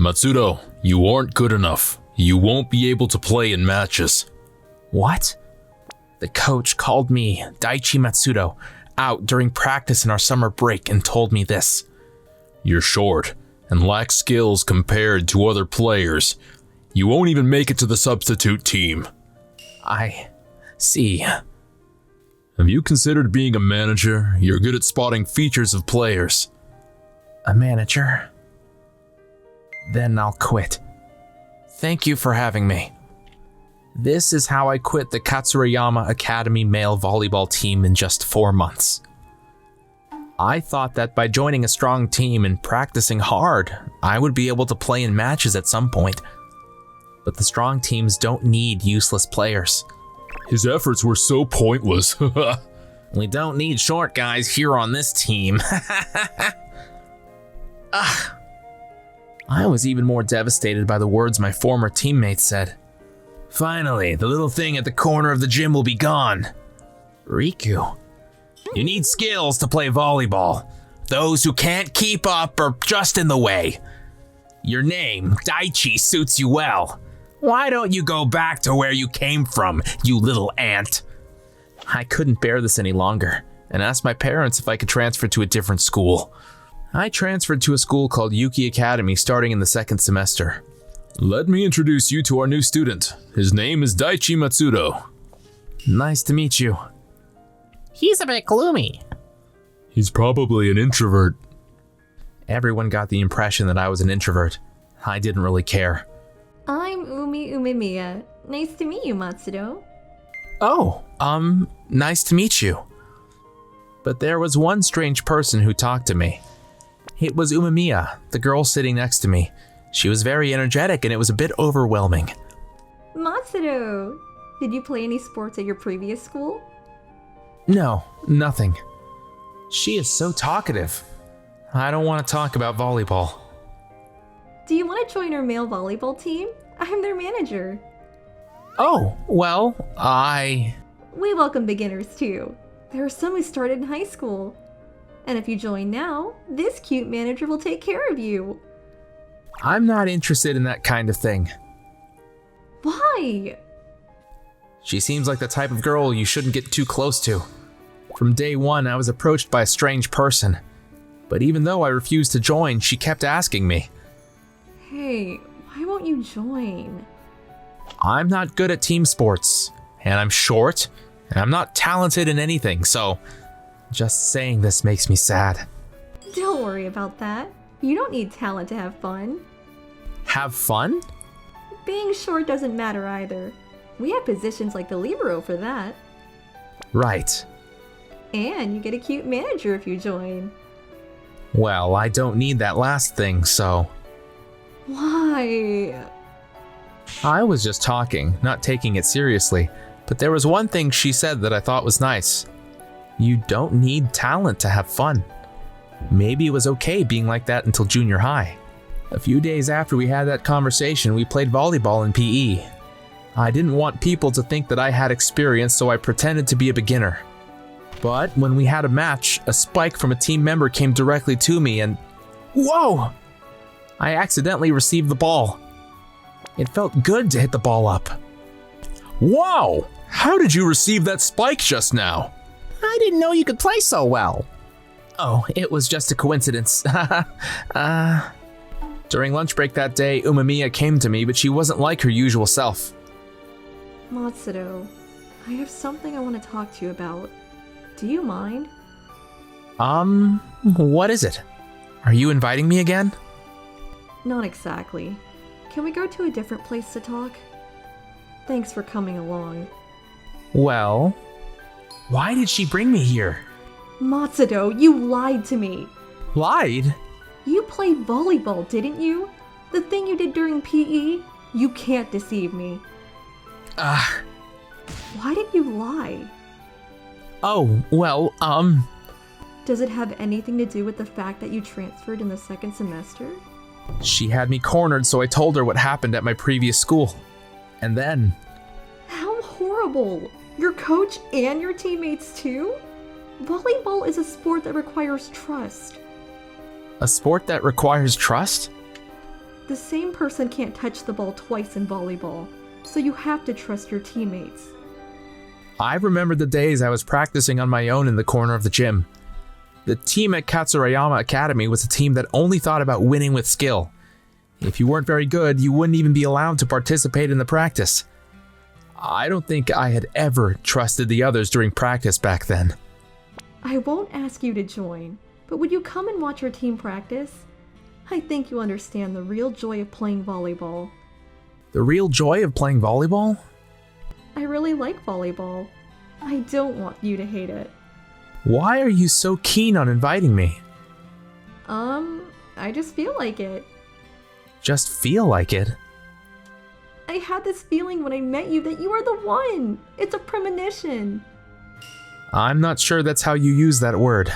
Matsudo, you aren't good enough. You won't be able to play in matches. What? The coach called me, Daichi Matsudo, out during practice in our summer break and told me this. You're short and lack skills compared to other players. You won't even make it to the substitute team. I see. Have you considered being a manager? You're good at spotting features of players. A manager? Then I'll quit. Thank you for having me. This is how I quit the Katsurayama Academy male volleyball team in just 4 months. I thought that by joining a strong team and practicing hard, I would be able to play in matches at some point. But the strong teams don't need useless players. His efforts were so pointless. We don't need short guys here on this team. I was even more devastated by the words my former teammates said. Finally, the little thing at the corner of the gym will be gone. Riku, you need skills to play volleyball. Those who can't keep up are just in the way. Your name, Daichi, suits you well. Why don't you go back to where you came from, you little ant? I couldn't bear this any longer and asked my parents if I could transfer to a different school. I transferred to a school called Yuki Academy starting in the 2nd semester. Let me introduce you to our new student. His name is Daichi Matsudo. Nice to meet you. He's a bit gloomy. He's probably an introvert. Everyone got the impression that I was an introvert. I didn't really care. I'm Umi Umemiya. Nice to meet you, Matsudo. Oh, nice to meet you. But there was one strange person who talked to me. It was Umemiya, the girl sitting next to me. She was very energetic and it was a bit overwhelming. Matsudo! Did you play any sports at your previous school? No, nothing. She is so talkative. I don't want to talk about volleyball. Do you want to join our male volleyball team? I'm their manager. Oh, well, We welcome beginners too. There are some who started in high school. And if you join now, this cute manager will take care of you. I'm not interested in that kind of thing. Why? She seems like the type of girl you shouldn't get too close to. From day one, I was approached by a strange person. But even though I refused to join, she kept asking me. Hey, why won't you join? I'm not good at team sports, and I'm short, and I'm not talented in anything, so just saying this makes me sad. Don't worry about that. You don't need talent to have fun. Have fun? Being short doesn't matter either. We have positions like the libero for that. Right. And you get a cute manager if you join. Well, I don't need that last thing, so... Why? I was just talking, not taking it seriously, but there was one thing she said that I thought was nice. You don't need talent to have fun. Maybe it was okay being like that until junior high. A few days after we had that conversation, we played volleyball in PE. I didn't want people to think that I had experience, so I pretended to be a beginner. But when we had a match, a spike from a team member came directly to me and... Whoa! I accidentally received the ball. It felt good to hit the ball up. Wow! How did you receive that spike just now? I didn't know you could play so well. Oh, it was just a coincidence. During lunch break that day, Umemiya came to me, but she wasn't like her usual self. Matsudo, I have something I want to talk to you about. Do you mind? What is it? Are you inviting me again? Not exactly. Can we go to a different place to talk? Thanks for coming along. Well, why did she bring me here? Matsudo, you lied to me! Lied? You played volleyball, didn't you? The thing you did during PE? You can't deceive me. Why did you lie? Oh, well, Does it have anything to do with the fact that you transferred in the 2nd semester? She had me cornered, so I told her what happened at my previous school. And then... How horrible! Your coach and your teammates too? Volleyball is a sport that requires trust. A sport that requires trust? The same person can't touch the ball twice in volleyball, so you have to trust your teammates. I remember the days I was practicing on my own in the corner of the gym. The team at Katsurayama Academy was a team that only thought about winning with skill. If you weren't very good, you wouldn't even be allowed to participate in the practice. I don't think I had ever trusted the others during practice back then. I won't ask you to join, but would you come and watch our team practice? I think you'll understand the real joy of playing volleyball. The real joy of playing volleyball? I really like volleyball. I don't want you to hate it. Why are you so keen on inviting me? I just feel like it. Just feel like it? I had this feeling when I met you that you are the one. It's a premonition. I'm not sure that's how you use that word.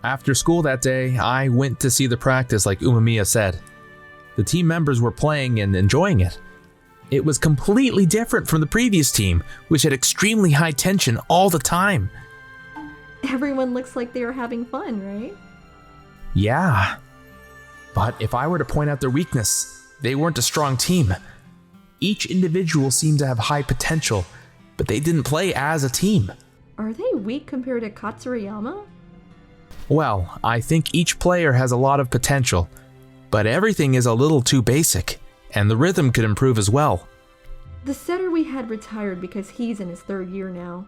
After school that day, I went to see the practice like Umemiya said. The team members were playing and enjoying it. It was completely different from the previous team, which had extremely high tension all the time. Everyone looks like they are having fun, right? Yeah. But if I were to point out their weakness, they weren't a strong team. Each individual seemed to have high potential, but they didn't play as a team. Are they weak compared to Katsurayama? Well, I think each player has a lot of potential, but everything is a little too basic, and the rhythm could improve as well. The setter we had retired because he's in his 3rd year now,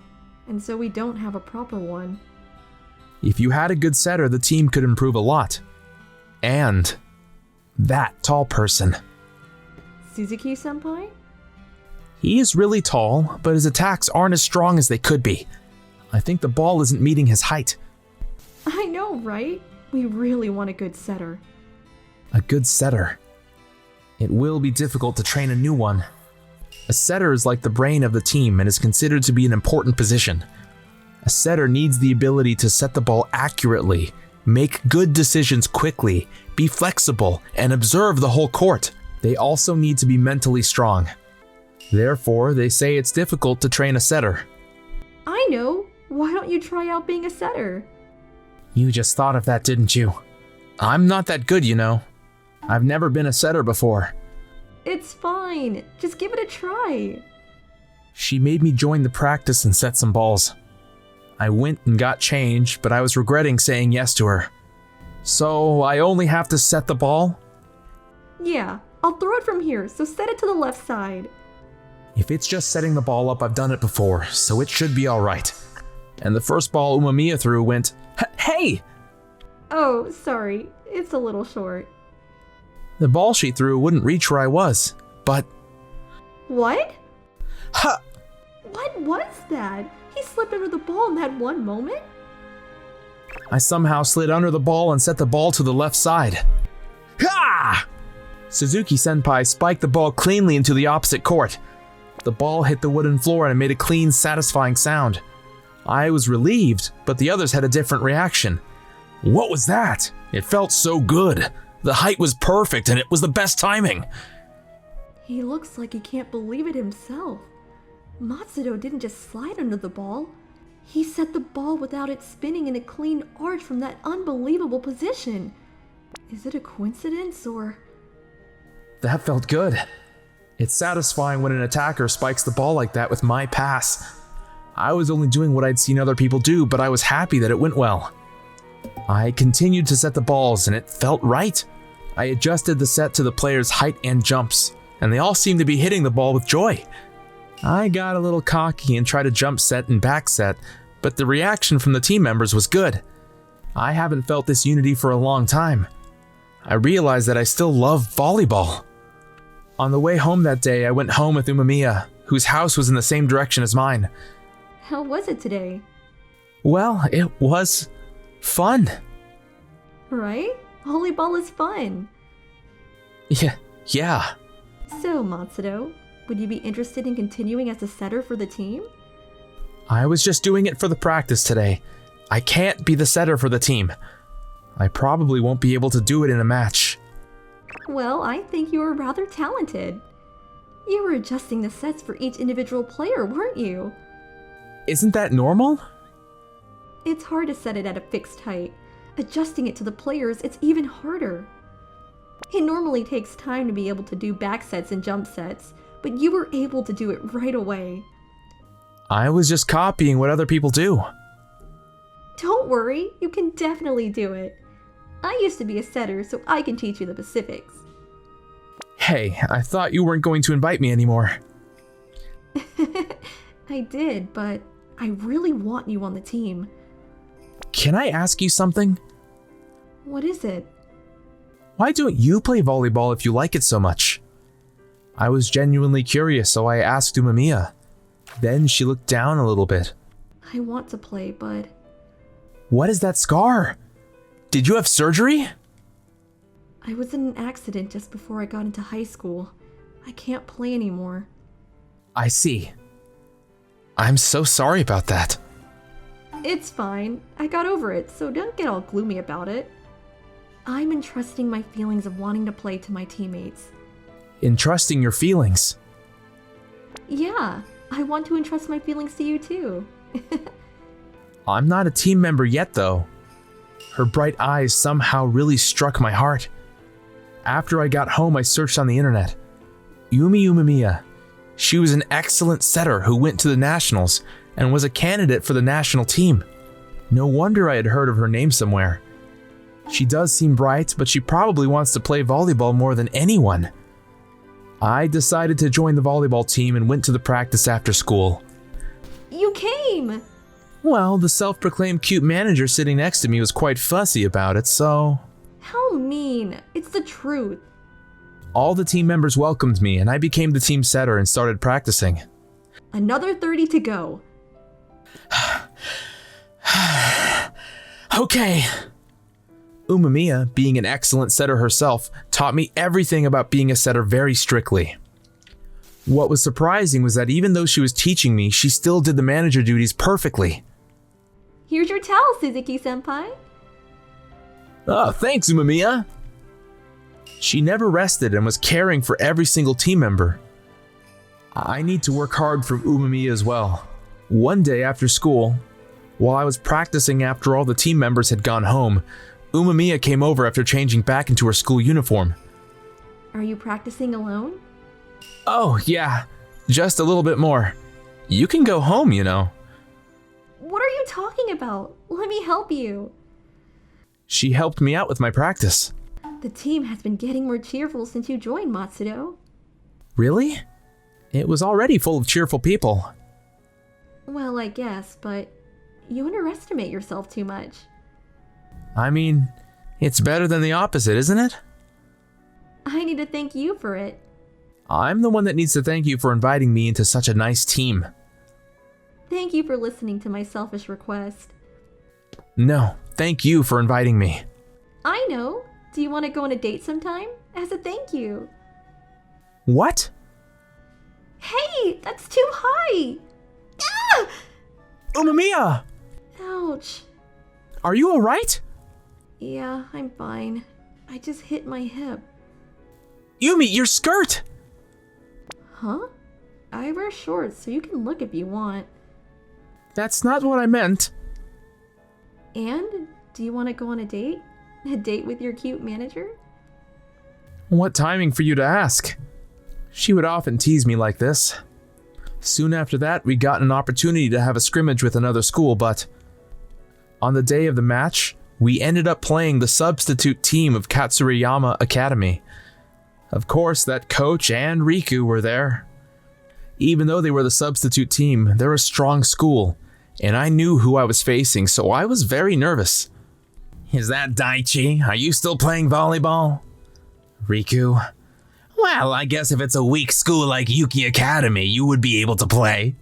and so we don't have a proper one. If you had a good setter, the team could improve a lot. And that tall person. Suzuki-senpai? He is really tall, but his attacks aren't as strong as they could be. I think the ball isn't meeting his height. I know, right? We really want a good setter. A good setter. It will be difficult to train a new one. A setter is like the brain of the team and is considered to be an important position. A setter needs the ability to set the ball accurately, make good decisions quickly, be flexible, and observe the whole court. They also need to be mentally strong. Therefore, they say it's difficult to train a setter. I know! Why don't you try out being a setter? You just thought of that, didn't you? I'm not that good, you know. I've never been a setter before. It's fine. Just give it a try. She made me join the practice and set some balls. I went and got changed, but I was regretting saying yes to her. So I only have to set the ball? Yeah, I'll throw it from here, so set it to the left side. If it's just setting the ball up, I've done it before, so it should be alright. And the first ball Umemiya threw went, hey! Oh, sorry. It's a little short. The ball she threw wouldn't reach where I was, but... What? Ha! What was that? He slipped under the ball in that one moment? I somehow slid under the ball and set the ball to the left side. Ha! Suzuki-senpai spiked the ball cleanly into the opposite court. The ball hit the wooden floor and it made a clean, satisfying sound. I was relieved, but the others had a different reaction. What was that? It felt so good. The height was perfect and it was the best timing. He looks like he can't believe it himself. Matsudo didn't just slide under the ball. He set the ball without it spinning in a clean arch from that unbelievable position. Is it a coincidence or... That felt good. It's satisfying when an attacker spikes the ball like that with my pass. I was only doing what I'd seen other people do, but I was happy that it went well. I continued to set the balls and it felt right. I adjusted the set to the players' height and jumps, and they all seemed to be hitting the ball with joy. I got a little cocky and tried to jump set and back set, but the reaction from the team members was good. I haven't felt this unity for a long time. I realized that I still love volleyball. On the way home that day, I went home with Umemiya, whose house was in the same direction as mine. How was it today? Well, it was fun. Right? Volleyball is fun. Yeah. So, Matsudo, would you be interested in continuing as a setter for the team? I was just doing it for the practice today. I can't be the setter for the team. I probably won't be able to do it in a match. Well, I think you were rather talented. You were adjusting the sets for each individual player, weren't you? Isn't that normal? It's hard to set it at a fixed height. Adjusting it to the players, it's even harder. It normally takes time to be able to do back sets and jump sets, but you were able to do it right away. I was just copying what other people do. Don't worry, you can definitely do it. I used to be a setter, so I can teach you the specifics. Hey, I thought you weren't going to invite me anymore. I did, but I really want you on the team. Can I ask you something? What is it? Why don't you play volleyball if you like it so much? I was genuinely curious, so I asked Umemiya. Then she looked down a little bit. I want to play, but... What is that scar? Did you have surgery? I was in an accident just before I got into high school. I can't play anymore. I see. I'm so sorry about that. It's fine. I got over it, so don't get all gloomy about it. I'm entrusting my feelings of wanting to play to my teammates. Entrusting your feelings. Yeah, I want to entrust my feelings to you too. I'm not a team member yet, though. Her bright eyes somehow really struck my heart. After I got home, I searched on the internet. Yumi Umemiya. She was an excellent setter who went to the nationals and was a candidate for the national team. No wonder I had heard of her name somewhere. She does seem bright, but she probably wants to play volleyball more than anyone. I decided to join the volleyball team and went to the practice after school. You came! Well, the self-proclaimed cute manager sitting next to me was quite fussy about it, so... How mean. It's the truth. All the team members welcomed me, and I became the team setter and started practicing. Another 30 to go. Okay. Umemiya, being an excellent setter herself, taught me everything about being a setter very strictly. What was surprising was that even though she was teaching me, she still did the manager duties perfectly. Here's your towel, Suzuki-senpai. Oh, thanks, Umemiya. She never rested and was caring for every single team member. I need to work hard for Umemiya as well. One day after school, while I was practicing after all the team members had gone home, Umemiya came over after changing back into her school uniform. Are you practicing alone? Oh, yeah, just a little bit more. You can go home, you know. What are you talking about? Let me help you. She helped me out with my practice. The team has been getting more cheerful since you joined, Matsudo. Really? It was already full of cheerful people. Well, I guess, but you underestimate yourself too much. I mean, it's better than the opposite, isn't it? I need to thank you for it. I'm the one that needs to thank you for inviting me into such a nice team. Thank you for listening to my selfish request. No, thank you for inviting me. I know. Do you want to go on a date sometime? As a thank you. What? Hey, that's too high! Ah! Umemiya! Ouch. Are you alright? Yeah, I'm fine. I just hit my hip. Yumi, your skirt! Huh? I wear shorts, so you can look if you want. That's not what I meant. And? Do you want to go on a date? A date with your cute manager? What timing for you to ask? She would often tease me like this. Soon after that, we got an opportunity to have a scrimmage with another school, but on the day of the match, we ended up playing the substitute team of Katsurayama Academy. Of course, that coach and Riku were there. Even though they were the substitute team, they're a strong school, and I knew who I was facing, so I was very nervous. Is that Daichi? Are you still playing volleyball? Riku? Well, I guess if it's a weak school like Yuki Academy, you would be able to play.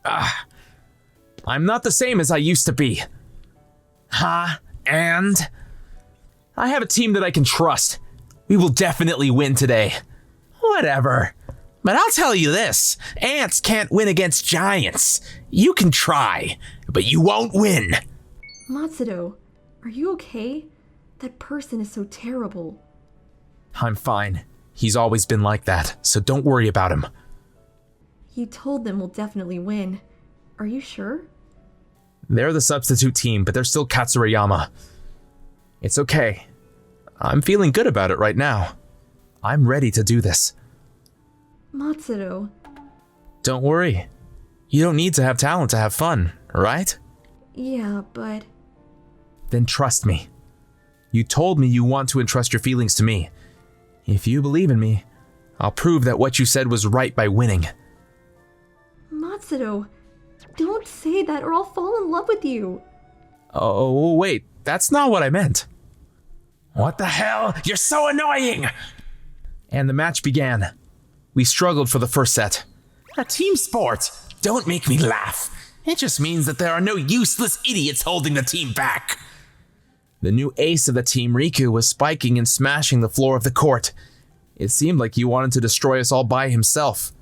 I'm not the same as I used to be. Huh? And? I have a team that I can trust. We will definitely win today. Whatever. But I'll tell you this, ants can't win against giants. You can try, but you won't win. Matsudo, are you okay? That person is so terrible. I'm fine. He's always been like that, so don't worry about him. You told them we'll definitely win. Are you sure? They're the substitute team, but they're still Katsurayama. It's okay. I'm feeling good about it right now. I'm ready to do this. Matsudo, Don't worry. You don't need to have talent to have fun, right? yeah, but Then trust me. You told me you want to entrust your feelings to me. If you believe in me, I'll prove that what you said was right by winning. Matsudo, don't say that or I'll fall in love with you. Oh, wait, that's not what I meant. What the hell? You're so annoying! And the match began. We struggled for the first set. A team sport! Don't make me laugh. It just means that there are no useless idiots holding the team back. The new ace of the team, Riku, was spiking and smashing the floor of the court. It seemed like he wanted to destroy us all by himself.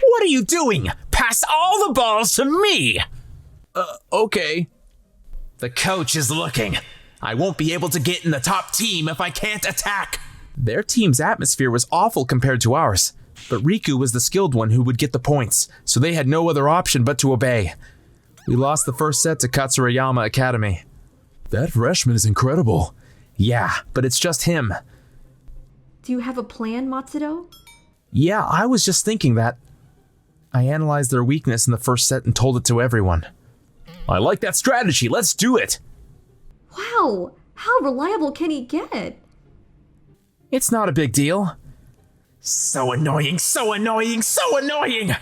What are you doing? Pass all the balls to me! Okay. The coach is looking. I won't be able to get in the top team if I can't attack. Their team's atmosphere was awful compared to ours, but Riku was the skilled one who would get the points, so they had no other option but to obey. We lost the first set to Katsurayama Academy. That freshman is incredible. Yeah, but it's just him. Do you have a plan, Matsudo? Yeah, I was just thinking that. I analyzed their weakness in the first set and told it to everyone. I like that strategy, let's do it! Wow, how reliable can he get? It's not a big deal. So annoying, so annoying, so annoying!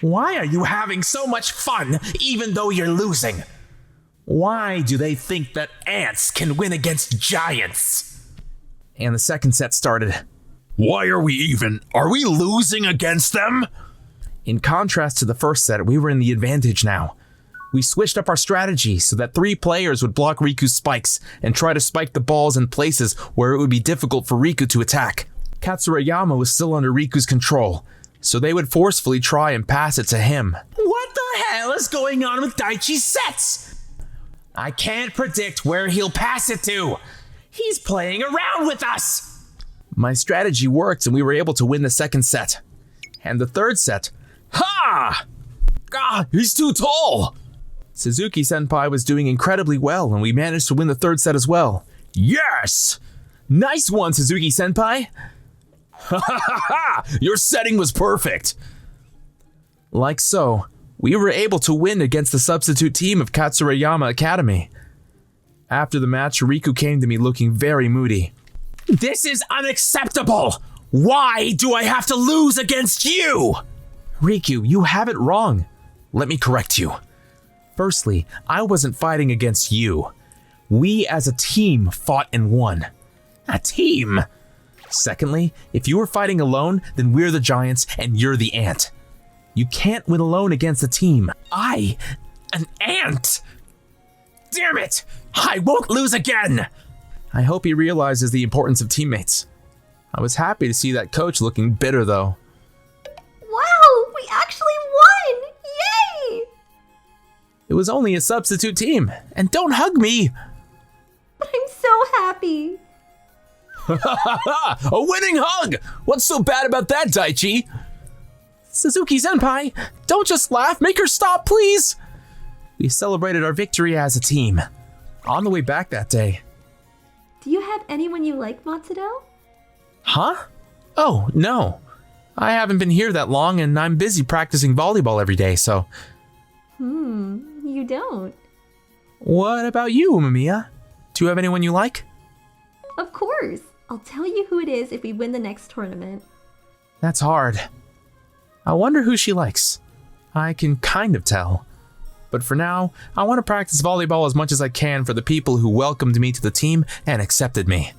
Why are you having so much fun even though you're losing? Why do they think that ants can win against giants? And the second set started. Why are we even? Are we losing against them? In contrast to the first set, we were in the advantage now. We switched up our strategy so that 3 players would block Riku's spikes and try to spike the balls in places where it would be difficult for Riku to attack. Katsurayama was still under Riku's control, so they would forcefully try and pass it to him. What the hell is going on with Daichi's sets? I can't predict where he'll pass it to. He's playing around with us. My strategy worked and we were able to win the second set. And the third set, Ha! Ah, he's too tall! Suzuki-senpai was doing incredibly well and we managed to win the third set as well. Yes! Nice one, Suzuki-senpai! Ha ha ha ha! Your setting was perfect! Like so, we were able to win against the substitute team of Katsurayama Academy. After the match, Riku came to me looking very moody. This is unacceptable! Why do I have to lose against you? Riku, you have it wrong. Let me correct you. Firstly, I wasn't fighting against you. We as a team fought and won. A team? Secondly, if you were fighting alone, then we're the giants and you're the ant. You can't win alone against a team. An ant? Damn it! I won't lose again! I hope he realizes the importance of teammates. I was happy to see that coach looking bitter though. Wow, we actually won! Yay! It was only a substitute team, and don't hug me! But I'm so happy. A winning hug! What's so bad about that, Daichi? Suzuki-senpai, don't just laugh, make her stop, please! We celebrated our victory as a team. On the way back that day. Do you have anyone you like, Matsudo? Huh? Oh, no. I haven't been here that long and I'm busy practicing volleyball every day, so... You don't. What about you, Mamiya? Do you have anyone you like? Of course. I'll tell you who it is if we win the next tournament. That's hard. I wonder who she likes. I can kind of tell. But for now, I want to practice volleyball as much as I can for the people who welcomed me to the team and accepted me.